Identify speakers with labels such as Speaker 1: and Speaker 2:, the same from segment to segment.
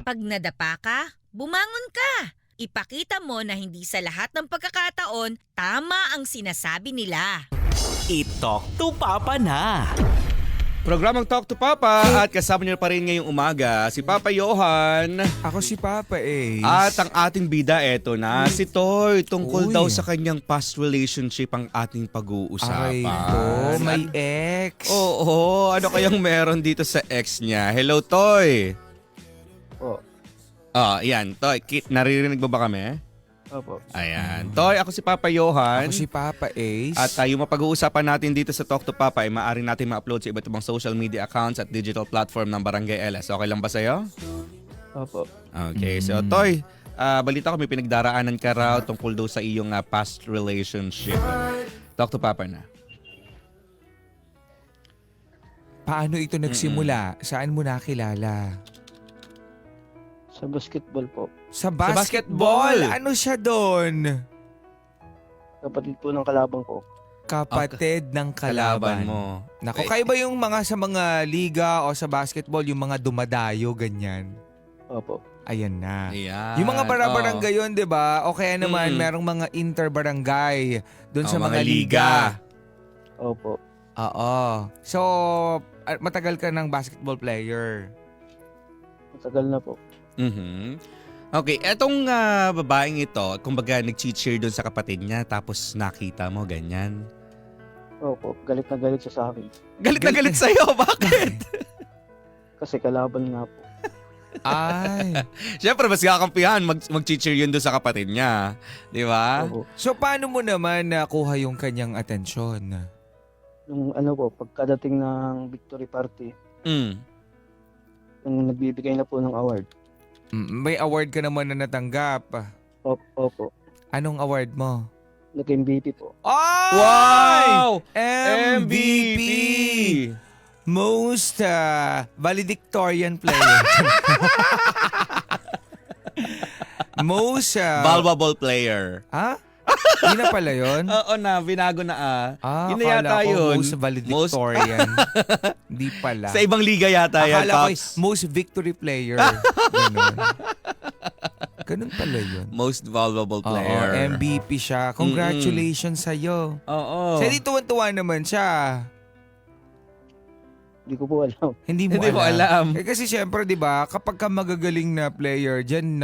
Speaker 1: Pag nadapa ka, bumangon ka. Ipakita mo na hindi sa lahat ng pagkakataon tama ang sinasabi nila.
Speaker 2: I-talk to Papa na.
Speaker 3: Programang Talk to Papa at kasama niyo pa rin ngayong umaga si Papa Johan.
Speaker 4: Ako si Papa Ace.
Speaker 3: At ang ating bida eto na si Toy. Tungkol
Speaker 4: Uy.
Speaker 3: daw sa kanyang past relationship ang ating
Speaker 4: Aray
Speaker 3: pag-uusapan.
Speaker 4: ko, may ex.
Speaker 3: Oo, ano kayang meron dito sa ex niya? Hello, Toy.
Speaker 5: Po.
Speaker 3: Yan. Toy, naririnig mo ba kami?
Speaker 5: Opo.
Speaker 3: Ayan. Toy, ako si Papa Johan.
Speaker 4: Ako si Papa Ace.
Speaker 3: At yung mapag-uusapan natin dito sa Talk to Papa ay maaari natin ma-upload sa iba't ibang social media accounts at digital platform ng Barangay LS. Okay lang ba sa'yo?
Speaker 5: Opo.
Speaker 3: Okay. So, Toy, balita ko may pinagdaraanan ka raw tungkol daw sa iyong past relationship. Talk to Papa na.
Speaker 4: Paano ito nagsimula? Saan mo nakilala?
Speaker 5: Sa basketball po.
Speaker 4: Sa
Speaker 3: basketball?
Speaker 4: basketball. Ano siya doon?
Speaker 5: Kapatid po ng kalabang ko.
Speaker 4: Kapatid ng
Speaker 3: Kalaban
Speaker 4: kalaban.
Speaker 3: mo.
Speaker 4: Naku, kayo ba yung mga sa mga liga o sa basketball, yung mga dumadayo, ganyan?
Speaker 5: Opo.
Speaker 4: Ayan na.
Speaker 3: Ayan.
Speaker 4: Yung mga barangay yun, di ba? O kaya naman,
Speaker 3: Mm-mm.
Speaker 4: merong mga inter-barangay doon sa
Speaker 3: Oh,
Speaker 4: mga liga.
Speaker 5: Opo.
Speaker 4: Oo. So, matagal ka ng basketball player.
Speaker 5: Matagal na po.
Speaker 3: Mhm. Okay, etong babaeng ito, kumbaga nag-cheer doon sa kapatid niya tapos nakita mo ganyan.
Speaker 5: Opo. Galit na galit siya sa akin.
Speaker 3: Galit na galit sa'yo, bakit?
Speaker 5: Kasi kalaban nga po.
Speaker 4: Ay.
Speaker 3: Siyempre, mas kakampihan mag-cheer yun doon sa kapatid niya. Di ba?
Speaker 5: Opo.
Speaker 4: So, paano mo naman nakuha yung kanyang atensyon?
Speaker 5: Nung ano po, pagkadating ng victory party,
Speaker 3: Mm.
Speaker 5: nung nagbibigay na po ng award.
Speaker 4: May award ka naman na natanggap.
Speaker 5: Opo.
Speaker 4: Anong award mo?
Speaker 5: Nag-MVP po.
Speaker 4: Ay!
Speaker 3: Wow!
Speaker 4: MVP! Most valedictorian player. Most...
Speaker 3: Valuable player.
Speaker 4: Ha? Yun na pala yun?
Speaker 3: Oo na, binago na
Speaker 4: Ah,
Speaker 3: Yun na yata
Speaker 4: akala ko
Speaker 3: yun.
Speaker 4: most valedictorian. Hindi pala.
Speaker 3: Sa ibang liga yata yan,
Speaker 4: Akala ko
Speaker 3: Pops.
Speaker 4: most victory player. Ganun. Ganun pala yun.
Speaker 3: Most valuable
Speaker 4: Oo,
Speaker 3: player.
Speaker 4: MVP siya. Congratulations sa'yo.
Speaker 3: Oo.
Speaker 4: Sa di tuwan-tuwa naman siya.
Speaker 5: Hindi ko po alam.
Speaker 4: Hindi mo
Speaker 3: Hindi mo alam.
Speaker 4: Eh, kasi syempre, di ba, kapag ka magagaling na player, dyan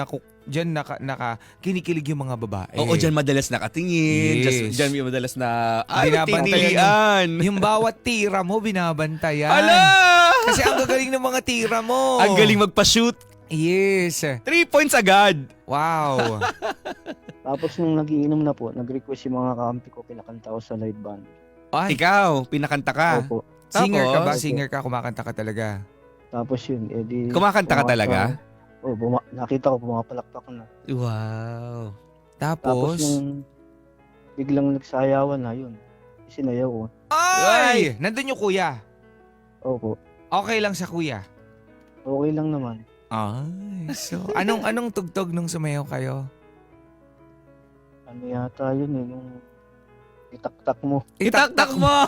Speaker 4: kinikilig yung mga babae.
Speaker 3: Oo, dyan madalas nakatingin.
Speaker 4: Yes.
Speaker 3: Dyan yung madalas na,
Speaker 4: Binabantayan
Speaker 3: titilian.
Speaker 4: Yung bawat tira mo, binabantayan.
Speaker 3: Ala!
Speaker 4: Kasi ang gagaling ng mga tira mo.
Speaker 3: Ang galing magpa-shoot.
Speaker 4: Yes.
Speaker 3: 3 points agad.
Speaker 4: Wow.
Speaker 5: Tapos nung nagiinom na po, nag-request yung mga kampi ko, pinakanta ko sa live band.
Speaker 4: Ay,
Speaker 3: Ikaw, pinakanta ka.
Speaker 5: Opo.
Speaker 4: singer ka ba?
Speaker 5: Tapos?
Speaker 4: Singer ka? Kumakanta ka talaga?
Speaker 5: Tapos yun, edi...
Speaker 3: Kumakanta ka talaga?
Speaker 5: Nakita ko, pumapalakpak na.
Speaker 3: Wow.
Speaker 5: Tapos
Speaker 4: Tapos?
Speaker 5: nung biglang nagsayawan na yun, sinayaw ko.
Speaker 4: Ay! Nandun yung kuya.
Speaker 5: Opo.
Speaker 4: Okay lang sa kuya.
Speaker 5: Okay lang naman.
Speaker 4: Ay, so anong tugtog nung sumayaw kayo?
Speaker 5: Ano yata yun eh, yung itaktak mo.
Speaker 3: Itaktak mo!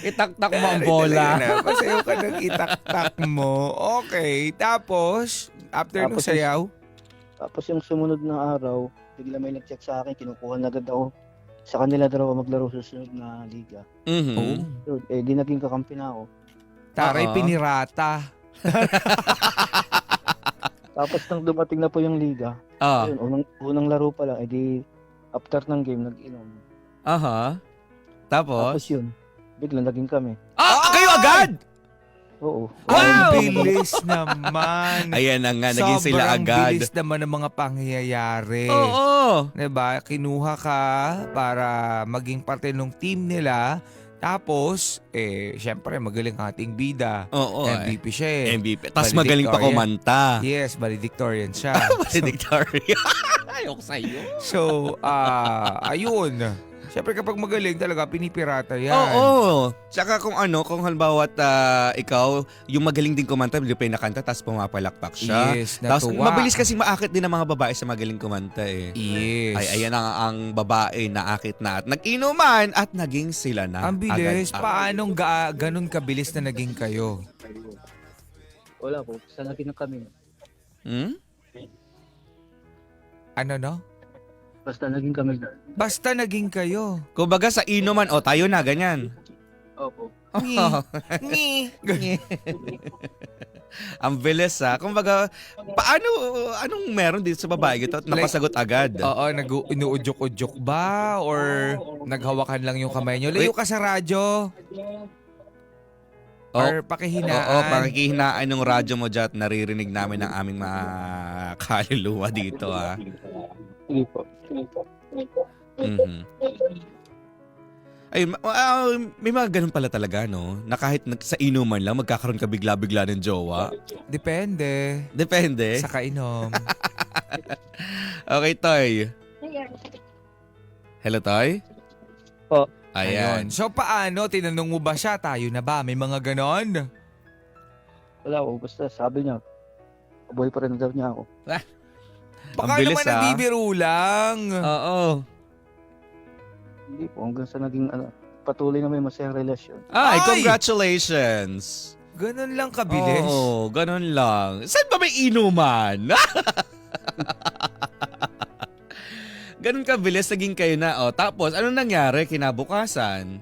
Speaker 3: Itaktak mo ang bola.
Speaker 4: Pasayaw ka ng itaktak mo. Okay. Tapos, after nung
Speaker 5: Tapos
Speaker 4: sayaw,
Speaker 5: Tapos yung sumunod na araw, bigla may nag-check sa akin, kinukuha na agad ako. Sa kanila daw ako maglaro sa susunod na liga.
Speaker 3: Mhm.
Speaker 5: So, di naging kakampi na ako.
Speaker 4: taray
Speaker 3: Oo.
Speaker 4: pinirata.
Speaker 5: Tapos nang dumating na po yung liga,
Speaker 3: Ah.
Speaker 5: yun, unang laro pa lang, edi after ng game, nag-inom.
Speaker 3: Aha.
Speaker 5: Tapos
Speaker 3: Tapos?
Speaker 5: yun, bigla naging kami.
Speaker 3: Kayo agad!
Speaker 5: Oo.
Speaker 4: Ang bilis naman.
Speaker 3: Ayan na nga, naging sila
Speaker 4: Sobrang
Speaker 3: agad.
Speaker 4: bilis naman ng mga pangyayari.
Speaker 3: Oo.
Speaker 4: Diba? Kinuha ka para maging parte ng team nila. Tapos, syempre, magaling ang ating bida.
Speaker 3: Oo.
Speaker 4: MVP siya eh.
Speaker 3: MVP. Tapos magaling pa
Speaker 4: Valedictorian.
Speaker 3: kumanta.
Speaker 4: Yes, valedictorian siya.
Speaker 3: Valedictorian. Ayoko sa'yo.
Speaker 4: So, ayun. Siyempre kapag magaling talaga, pinipirata yan.
Speaker 3: Oo. Tsaka kung kung halimbawa ikaw, yung magaling din kumanta, hindi pa yung nakanta, tapos pumapalakpak siya.
Speaker 4: Yes,
Speaker 3: Tapos
Speaker 4: natuwa.
Speaker 3: mabilis kasi maakit din ng mga babae sa magaling kumanta eh.
Speaker 4: Yes.
Speaker 3: Ay, ayan ang babae na akit na at nag-inuman at naging sila na.
Speaker 4: Ang bilis.
Speaker 3: Agad.
Speaker 4: Paanong ganun kabilis na naging kayo?
Speaker 5: Wala po, basta naging kami.
Speaker 3: Hmm?
Speaker 4: Ano no?
Speaker 5: Basta naging kami.
Speaker 4: Basta naging kayo.
Speaker 3: Kumbaga sa inuman, tayo na, ganyan.
Speaker 5: Opo.
Speaker 4: Ngi.
Speaker 3: Ang bilis Kumbaga, anong meron dito sa babae ito at napasagot agad?
Speaker 4: Oo, inuudyok-udyok ba? Or naghawakan lang yung kamay nyo? Layo ka sa radyo. Or pakihinaan.
Speaker 3: Oo, pakikihinaan ng radyo mo dyan at naririnig namin ang aming mga kaluluwa dito
Speaker 5: Sige po.
Speaker 3: Mhm. Ay, may mga ganun pala talaga, no? Na kahit sa inuman lang, magkakaroon ka bigla-bigla ng jowa.
Speaker 4: Depende.
Speaker 3: Depende.
Speaker 4: Sa kainom.
Speaker 3: Okay, Toy. Hello, Toy?
Speaker 5: Po.
Speaker 3: Ayan.
Speaker 4: So paano? Tinanong mo ba siya? Tayo na ba? May mga ganon?
Speaker 5: Wala po, basta sabi niya, boyfriend daw niya ako.
Speaker 4: Baka
Speaker 3: Ang bilis,
Speaker 4: naman nagbibiro lang.
Speaker 3: Oo.
Speaker 5: Hindi po, hanggang sa naging patuloy na may masayang relasyon.
Speaker 3: Ay,
Speaker 4: Ay!
Speaker 3: congratulations.
Speaker 4: Ganon lang kabilis.
Speaker 3: Oo, ganun lang. Saan ba may inuman? Ganun kabilis, naging kayo na. Tapos, ano nangyari kinabukasan?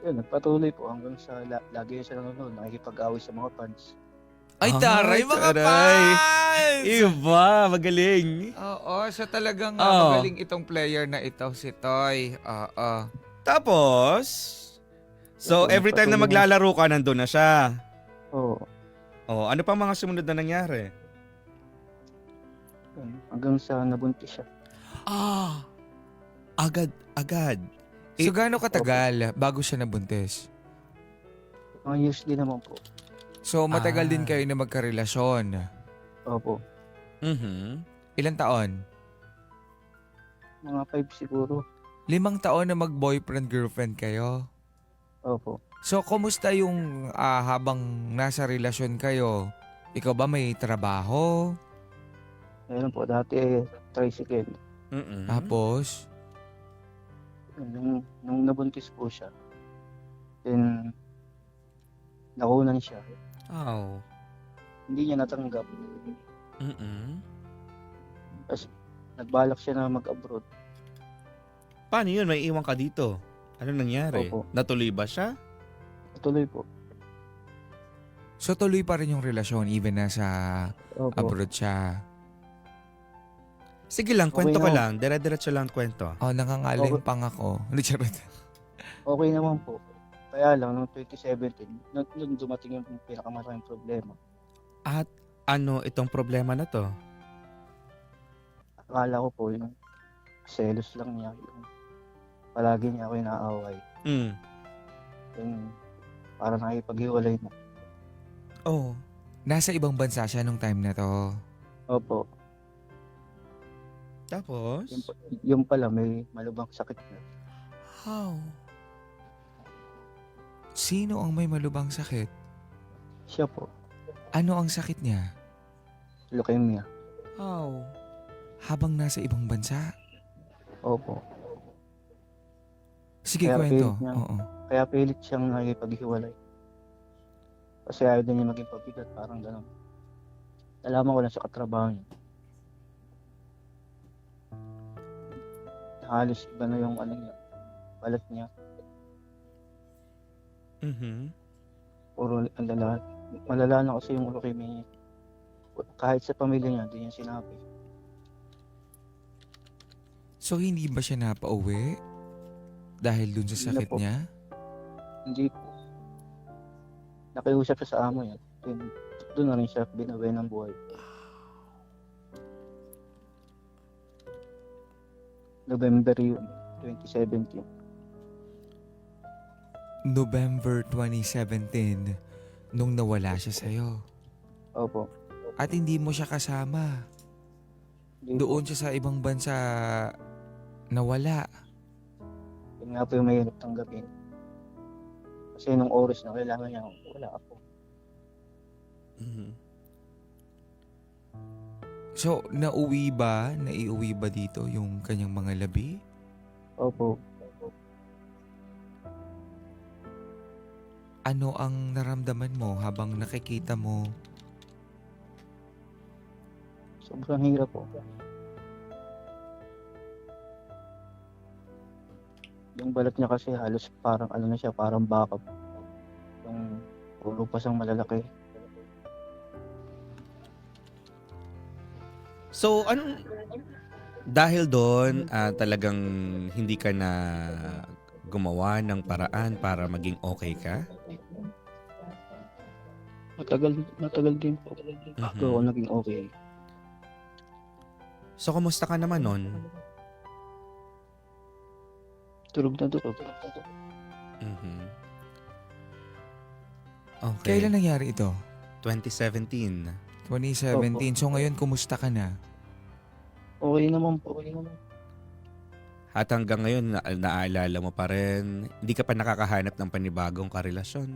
Speaker 5: Yun, nagpatuloy po hanggang sa lagi siya nanonood, nakikipag-away sa mga fans.
Speaker 4: Ay, taray mga
Speaker 3: taray.
Speaker 4: fans!
Speaker 3: Iba, magaling.
Speaker 4: Oo, so talagang
Speaker 3: Oo.
Speaker 4: magaling itong player na ito, si Toy. Oo.
Speaker 3: Tapos, so
Speaker 5: Ito,
Speaker 3: every time na
Speaker 5: nagpatuloy
Speaker 3: maglalaro ka, nandun na siya.
Speaker 5: Oo.
Speaker 3: Ano pa mga sumunod na nangyari?
Speaker 5: Yun, hanggang sa nabuntis siya.
Speaker 3: Agad.
Speaker 4: So gaano katagal bago siya nabuntis?
Speaker 5: Mga years din naman po.
Speaker 4: So matagal din kayo na magkarelasyon.
Speaker 5: Opo.
Speaker 3: Mhm.
Speaker 4: Ilang taon?
Speaker 5: Mga 5 siguro.
Speaker 4: 5 taon na mag-boyfriend-girlfriend kayo.
Speaker 5: Opo.
Speaker 4: So kumusta yung habang nasa relasyon kayo? Ikaw ba may trabaho?
Speaker 5: Meron po, dati tricycle.
Speaker 3: Mhm.
Speaker 4: Tapos?
Speaker 5: Nung nabuntis po siya, then nakunan siya.
Speaker 3: Oh.
Speaker 5: Hindi niya natanggap.
Speaker 3: Mhm.
Speaker 5: Tapos nagbalak siya na mag-abroad.
Speaker 3: Paano yun? May iwan ka dito. Ano nangyari?
Speaker 5: Opo.
Speaker 3: Natuloy ba siya?
Speaker 5: Tuloy po.
Speaker 4: So tuloy pa rin yung relasyon even nasa
Speaker 5: Opo.
Speaker 4: abroad siya.
Speaker 3: Sige lang, kwento
Speaker 5: Okay
Speaker 3: ko
Speaker 5: naman.
Speaker 3: lang. Dire-diretso lang kwento.
Speaker 4: Oh, nangangaling pang ako. Ano, charot.
Speaker 5: Okay naman po. Kaya lang, noong 2017, nung dumating yung pinakamalaking problema.
Speaker 3: At ano itong problema na to?
Speaker 5: Akala ko po yung selos lang niya. Yung palagi niya ako inaaway.
Speaker 3: Mm.
Speaker 5: Yung parang nakipaghiwalay na.
Speaker 3: Oh.
Speaker 4: Nasa ibang bansa siya nung time na to.
Speaker 5: Opo.
Speaker 3: Tapos?
Speaker 5: Yung pala may malubhang sakit na.
Speaker 3: How?
Speaker 4: Sino ang may malubhang sakit?
Speaker 5: Siya po.
Speaker 4: Ano ang sakit niya?
Speaker 5: Leukemia.
Speaker 3: How?
Speaker 4: Habang nasa ibang bansa?
Speaker 5: Opo.
Speaker 4: Sige,
Speaker 5: Kaya
Speaker 4: kwento.
Speaker 5: pilit niya.
Speaker 4: Oo.
Speaker 5: Kaya pilit siyang nakipaghiwalay. Kasi ayaw din niya maging pabigat. Parang gano'n. Nalaman ko lang sa katrabaho niya. Halos iba na yung niya. Balat niya.
Speaker 3: Mhm.
Speaker 5: Puro ang lala. Malala na kasi yung leukemia niya. Kahit sa pamilya niya, hindi niya sinabi.
Speaker 4: So, hindi ba siya napauwi? Dahil dun sa
Speaker 5: Hindi
Speaker 4: sakit
Speaker 5: po.
Speaker 4: niya?
Speaker 5: Hindi po. Nakiusap siya sa amo niya. Doon na rin siya binaway ng buhay. November yun, 2017.
Speaker 4: November 2017, nung nawala siya sa'yo.
Speaker 5: Opo.
Speaker 4: At hindi mo siya kasama.
Speaker 5: Hindi po.
Speaker 4: Doon siya sa ibang bansa nawala.
Speaker 5: Yun nga po yung mahirap tanggapin. Kasi nung oras na kailangan niya, wala ako.
Speaker 3: Mhm.
Speaker 4: So, naiuwi ba dito yung kanyang mga labi?
Speaker 5: Opo.
Speaker 4: Ano ang naramdaman mo habang nakikita mo?
Speaker 5: Sobrang hirap po. Yung balat niya kasi halos parang ano na siya, parang backup. Yung ulo pa siyang malalaki.
Speaker 3: So, dahil doon, talagang hindi ka na gumawa ng paraan para maging okay ka?
Speaker 5: Matagal din po. Bago ako naging okay.
Speaker 3: So, kumusta ka naman nun?
Speaker 5: Tulog na tulog.
Speaker 3: Mhm. Okay.
Speaker 4: Kailan nangyari ito?
Speaker 3: 2017.
Speaker 4: 2017. So ngayon, kumusta ka na?
Speaker 5: Okay naman po.
Speaker 3: At hanggang ngayon, naaalala mo pa rin, hindi ka pa nakakahanap ng panibagong karelasyon.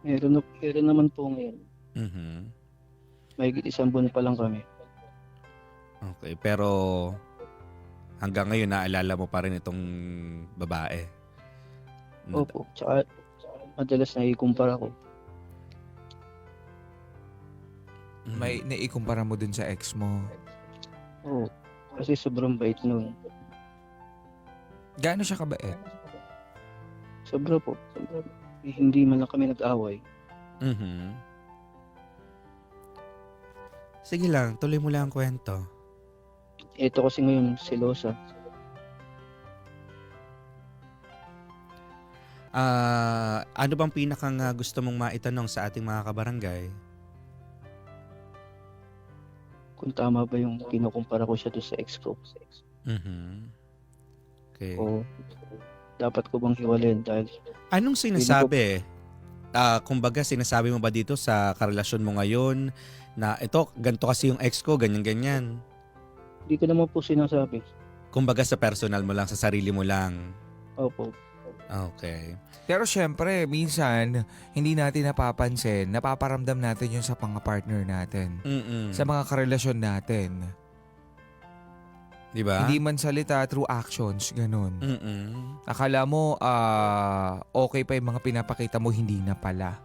Speaker 5: Meron naman po ngayon.
Speaker 3: Mhm.
Speaker 5: Mahigit 1 buwan pa lang kami.
Speaker 3: Okay, pero hanggang ngayon, naalala mo pa rin itong babae.
Speaker 5: Opo. Tsaka madalas naikumpara ko.
Speaker 3: Mhm.
Speaker 4: May naikumpara mo dun sa ex mo.
Speaker 5: Oo. Kasi sobrang bait nun.
Speaker 4: Gaano siya kabait?
Speaker 5: Sobra po. Sobra. Hindi man lang kami nag-away.
Speaker 3: Mhm. Sige lang, tuloy mo lang ang kwento.
Speaker 5: Ito kasi ngayon, selosa.
Speaker 3: Ano bang pinakang gusto mong maitanong sa ating mga kabarangay?
Speaker 5: Kung tama ba yung kinukumpara ko siya doon sa ex ko.
Speaker 3: Mhm. Okay.
Speaker 5: O dapat ko bang hiwalayan dahil
Speaker 3: Anong sinasabi? Kumbaga, sinasabi mo ba dito sa karelasyon mo ngayon na ito, ganito kasi yung ex ko, ganyan-ganyan?
Speaker 5: hindi ko naman po sinasabi.
Speaker 3: Kumbaga sa personal mo lang, sa sarili mo lang.
Speaker 5: Opo.
Speaker 3: Okay.
Speaker 4: Pero syempre, minsan, hindi natin napapansin, napaparamdam natin yun sa mga partner natin.
Speaker 3: Mm-mm.
Speaker 4: Sa mga karelasyon natin.
Speaker 3: Di ba?
Speaker 4: Hindi man salita, through actions, ganun.
Speaker 3: Mm-mm.
Speaker 4: Akala mo, okay pa yung mga pinapakita mo, hindi na pala.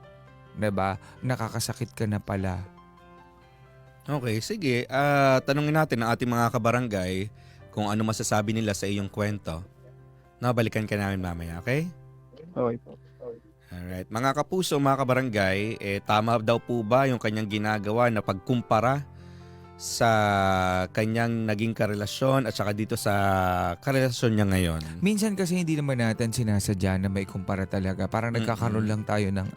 Speaker 4: Diba? Nakakasakit ka na pala.
Speaker 3: Okay, sige. Tanungin natin ang ating mga kabarangay kung ano masasabi nila sa iyong kwento. Nabalikan ka namin mamaya, okay?
Speaker 5: Okay po.
Speaker 3: Alright. Mga kapuso, mga kabarangay, tama daw po ba yung kanyang ginagawa na pagkumpara sa kanyang naging karelasyon at saka dito sa karelasyon niya ngayon?
Speaker 4: Minsan kasi hindi naman natin sinasadya na may kumpara talaga. Parang nagkakaroon lang tayo ng,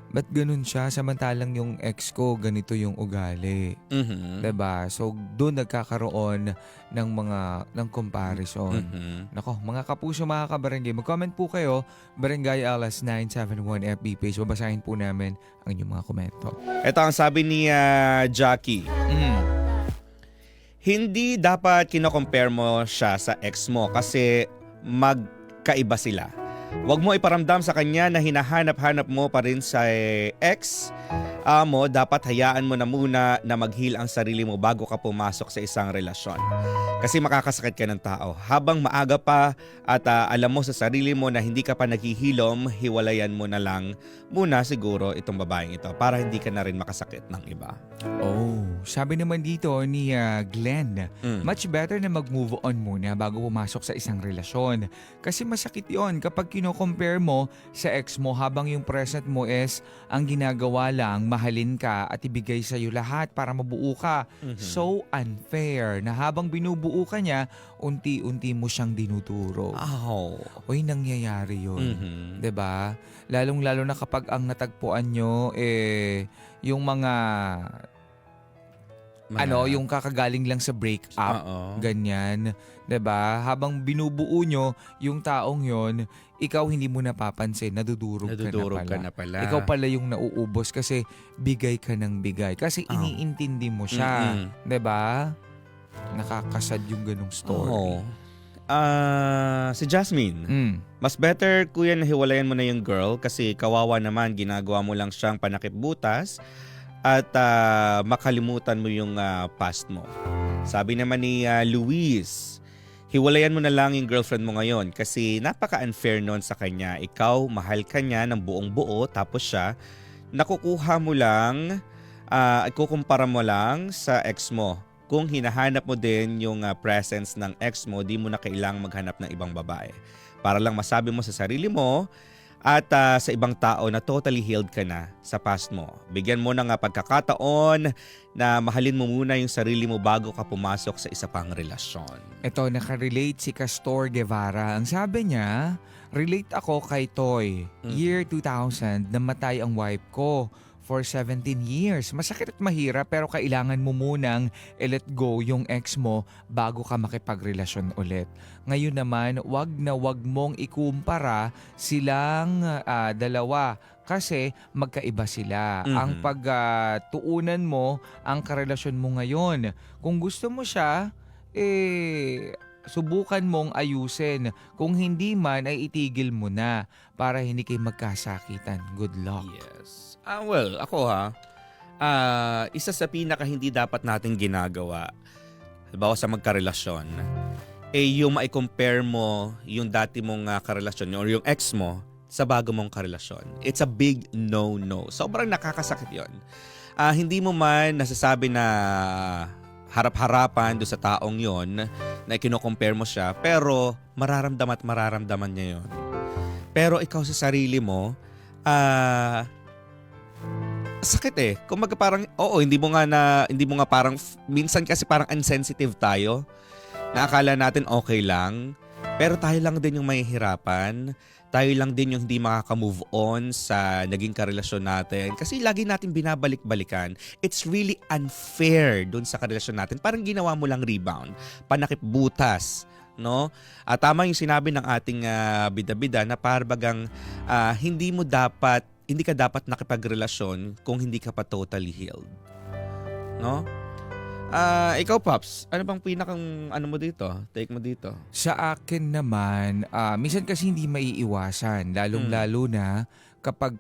Speaker 4: ba't ganun siya? Samantalang yung ex ko, ganito yung ugali.
Speaker 3: Mhm.
Speaker 4: Diba? So, doon nagkakaroon ng comparison.
Speaker 3: Mhm.
Speaker 4: Nako, mga kapuso, mga kabarangay, mag-comment po kayo, Barangay Alas 971 FB page. Babasahin po namin ang inyong mga komento.
Speaker 3: Ito ang sabi ni Jackie. Hindi dapat kino-compare mo siya sa ex mo kasi magkaiba sila. Huwag mo iparamdam sa kanya na hinahanap-hanap mo pa rin sa ex mo. Dapat hayaan mo na muna na mag-heal ang sarili mo bago ka pumasok sa isang relasyon. Kasi makakasakit ka ng tao. Habang maaga pa at alam mo sa sarili mo na hindi ka pa naghihilom, hiwalayan mo na lang muna siguro itong babaeng ito para hindi ka na rin makasakit ng iba.
Speaker 4: Oh, sabi naman dito ni Glenn,
Speaker 3: Mm.
Speaker 4: much better na mag-move on muna bago pumasok sa isang relasyon. Kasi masakit yon kapag kino-compare mo sa ex mo habang yung present mo is ang ginagawa lang, mahalin ka at ibigay sa'yo lahat para mabuo ka.
Speaker 3: Mhm.
Speaker 4: So unfair na habang binubuo ka niya, unti-unti mo siyang dinuduro.
Speaker 3: Oh.
Speaker 4: Uy, nangyayari yun.
Speaker 3: Mhm.
Speaker 4: 'Di ba? Lalong-lalo na kapag ang natagpuan nyo yung mga yung kakagaling lang sa breakup,
Speaker 3: Oo.
Speaker 4: ganyan, 'di ba? Habang binubuo nyo yung taong 'yon, ikaw hindi mo napapansin, nadudurog
Speaker 3: Nadudurog
Speaker 4: ka
Speaker 3: ka
Speaker 4: na
Speaker 3: na pala.
Speaker 4: pala. Ikaw pala yung nauubos kasi bigay ka ng bigay kasi
Speaker 3: Oh.
Speaker 4: iniintindi mo siya,
Speaker 3: Mm-mm.
Speaker 4: 'di ba? Nakakasad yung ganung story.
Speaker 3: Oo. Si Jasmine.
Speaker 4: Mm.
Speaker 3: Mas better, kuya, na hiwalayan mo na yung girl kasi kawawa naman, ginagawa mo lang siyang panakip butas at makalimutan mo yung past mo. Sabi naman ni Luis, hiwalayan mo na lang yung girlfriend mo ngayon kasi napaka-unfair nun sa kanya. Ikaw, mahal ka niya ng buong buo, tapos siya, nakukuha mo lang, ikukumpara mo lang sa ex mo. Kung hinahanap mo din yung presence ng ex mo, di mo na kailangang maghanap ng ibang babae. Para lang masabi mo sa sarili mo at sa ibang tao na totally healed ka na sa past mo. Bigyan mo ng pagkakataon na mahalin mo muna yung sarili mo bago ka pumasok sa isa pang relasyon.
Speaker 4: Ito, nakarelate si Castor Guevara. Ang sabi niya, relate ako kay Toy. Year 2000, namatay ang wife ko for 17 years. Masakit at mahirap pero kailangan mo munang i-let go yung ex mo bago ka makipagrelasyon ulit. Ngayon naman, wag na wag mong ikumpara silang dalawa kasi magkaiba sila. Ang pagtuunan mo ang karelasyon mo ngayon. Kung gusto mo siya, subukan mong ayusin. Kung hindi man, ay itigil mo na para hindi kayo magkasakitan. Good luck.
Speaker 3: Yes. Well, ako isa sa pinaka hindi dapat natin ginagawa, halimbawa sa magkarelasyon, yung mai-compare mo yung dati mong karelasyon or yung ex mo sa bago mong karelasyon. It's a big no-no. Sobrang nakakasakit yon. Hindi mo man nasasabi na harap-harapan do sa taong yon na kino-compare mo siya, pero mararamdaman niya yon. Pero ikaw sa sarili mo, sakit Kung parang hindi mo nga parang minsan kasi parang insensitive tayo. Naakala natin okay lang, pero tayo lang din yung mahihirapan. Tayo lang din yung hindi makaka-move on sa naging karelasyon natin kasi lagi natin binabalik-balikan. It's really unfair dun sa karelasyon natin. Parang ginawa mo lang rebound, panakip butas, no? Tama yung sinabi ng ating bida-bida na parbagang hindi ka dapat nakipagrelasyon kung hindi ka pa totally healed. No? Ikaw, Pops, ano bang pinakang take mo dito?
Speaker 4: Sa akin naman, minsan kasi hindi maiiwasan, lalong-lalo na kapag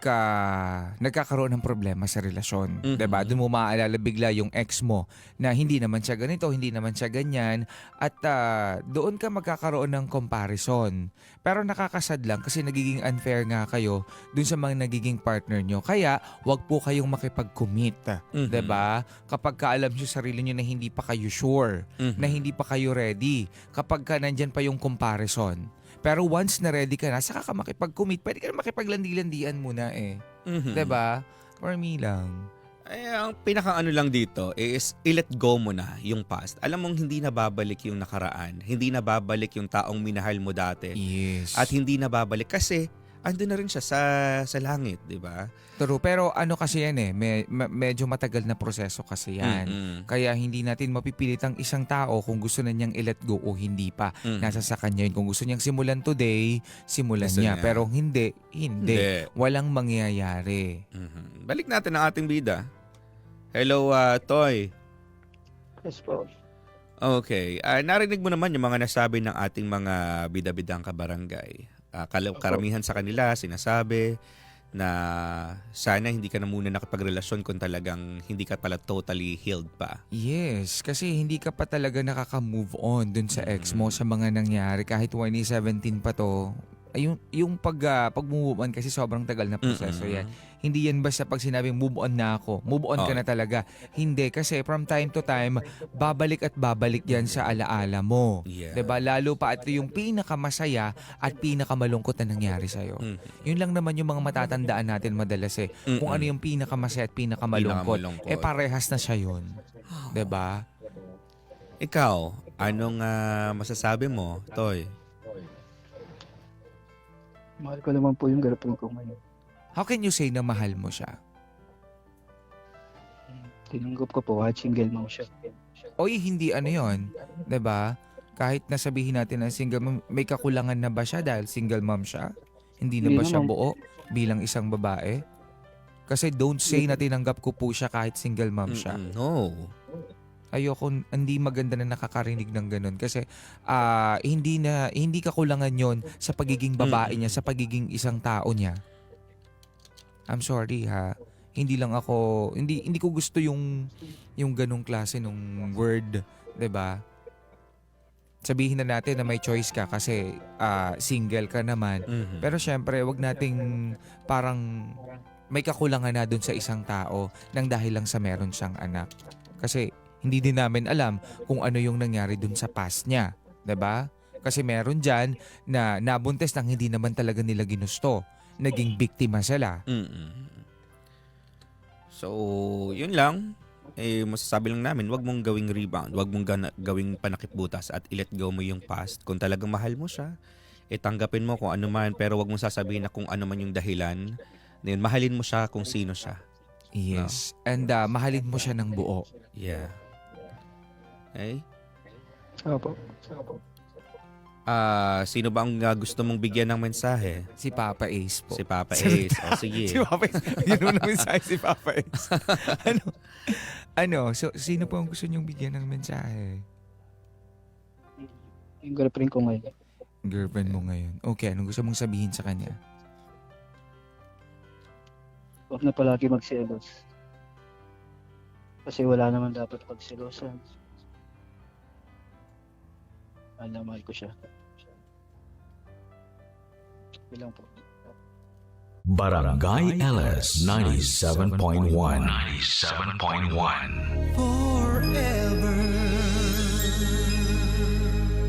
Speaker 4: nagkakaroon ng problema sa relasyon. Diba? Doon mo maaalala bigla yung ex mo na hindi naman siya ganito, hindi naman siya ganyan. At doon ka magkakaroon ng comparison. Pero nakakasad lang kasi nagiging unfair nga kayo doon sa mga nagiging partner nyo. Kaya wag po kayong makipag-commit. Diba? Kapag alam nyo sa sarili nyo na hindi pa kayo sure, na hindi pa kayo ready, kapag nandyan pa yung comparison. Pero once na ready ka na, saka ka makipag-commit, pwede ka na makipaglandi-landian muna Diba? For me lang.
Speaker 3: Ang pinaka-ano lang dito is i-let go mo na yung past. Alam mong hindi na babalik yung nakaraan. Hindi na babalik yung taong minahal mo dati.
Speaker 4: Yes.
Speaker 3: At hindi na babalik kasi andun na rin siya sa langit, di ba?
Speaker 4: True. Pero ano kasi yan medyo matagal na proseso kasi yan. Kaya hindi natin mapipilit ang isang tao kung gusto na niyang i-let go o hindi pa. Nasa sa kanya yun. Kung gusto niyang simulan today, simulan niya. Pero hindi. Walang mangyayari.
Speaker 3: Balik natin ang ating bida. Hello, Toy.
Speaker 5: Yes po.
Speaker 3: Okay. Narinig mo naman yung mga nasabi ng ating mga bida-bidang kabarangay. Karamihan sa kanila sinasabi na sana hindi ka na muna nakapagrelasyon kung talagang hindi ka pala totally healed pa.
Speaker 4: Yes, kasi hindi ka pa talaga nakaka-move on dun sa ex mo sa mga nangyari. Kahit 2017 pa to, yung pag-move on kasi sobrang tagal na proseso yan. Hindi yan basta pag sinabing move on na ako, move on ka na talaga. Hindi, kasi from time to time, babalik at babalik yan sa alaala mo.
Speaker 3: Yeah.
Speaker 4: Diba? Lalo pa at yung pinakamasaya at pinakamalungkot na nangyari sa'yo. Yun lang naman yung mga matatandaan natin madalas Kung ano yung pinakamasaya at pinakamalungkot. Parehas na siya yun. Diba?
Speaker 3: Ikaw, anong masasabi mo, Toy?
Speaker 5: Mahal ko naman po yung girlfriend ko ngayon.
Speaker 4: How can you say na mahal mo siya?
Speaker 5: Tinanggap ko po kahit single mom siya.
Speaker 4: Oy, hindi yon, 'di ba? Kahit nasabihin natin na single mom, may kakulangan na ba siya dahil single mom siya? Hindi na ba siya buo bilang isang babae? Kasi don't say na tinanggap ko po siya kahit single mom siya.
Speaker 3: No.
Speaker 4: Ayoko, hindi maganda na nakakarinig ng ganun kasi hindi kakulangan yon sa pagiging babae niya, sa pagiging isang tao niya. I'm sorry ha. Hindi ko gusto yung ganung klase ng word, 'di ba? Sabihin na natin na may choice ka kasi single ka naman. Pero syempre, wag nating parang may kakulangan na dun sa isang tao nang dahil lang sa meron siyang anak. Kasi hindi din namin alam kung ano yung nangyari dun sa past niya. 'Di ba? Kasi meron dyan na nabuntis nang hindi naman talaga nila ginusto. Naging biktima sila.
Speaker 3: So, yun lang. Masasabi lang namin, wag mong gawing rebound, wag mong gawing panakip butas at i-let go mo yung past. Kung talagang mahal mo siya, tanggapin mo kung ano man, pero wag mong sasabihin na kung ano man yung dahilan. Then, mahalin mo siya kung sino siya.
Speaker 4: Yes. And mahalin mo siya ng buo.
Speaker 3: Yeah. Okay?
Speaker 5: Opo.
Speaker 3: Sino ba ang gusto mong bigyan ng mensahe?
Speaker 4: Si Papa Ace po.
Speaker 3: Si Papa Ace. O sige.
Speaker 4: Si Papa Ace. Yun ang mensahe si Papa Ace. So, sino po ang gusto niyong bigyan ng mensahe?
Speaker 5: Yung girlfriend ko ngayon.
Speaker 4: Girlfriend mo ngayon. Okay, anong gusto mong sabihin sa kanya?
Speaker 5: Huwag na palagi magselos. Kasi wala naman dapat pagselosan. Mahal ko siya. Bilang po.
Speaker 6: Barangay LS 97.1.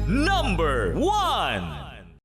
Speaker 2: Number 1.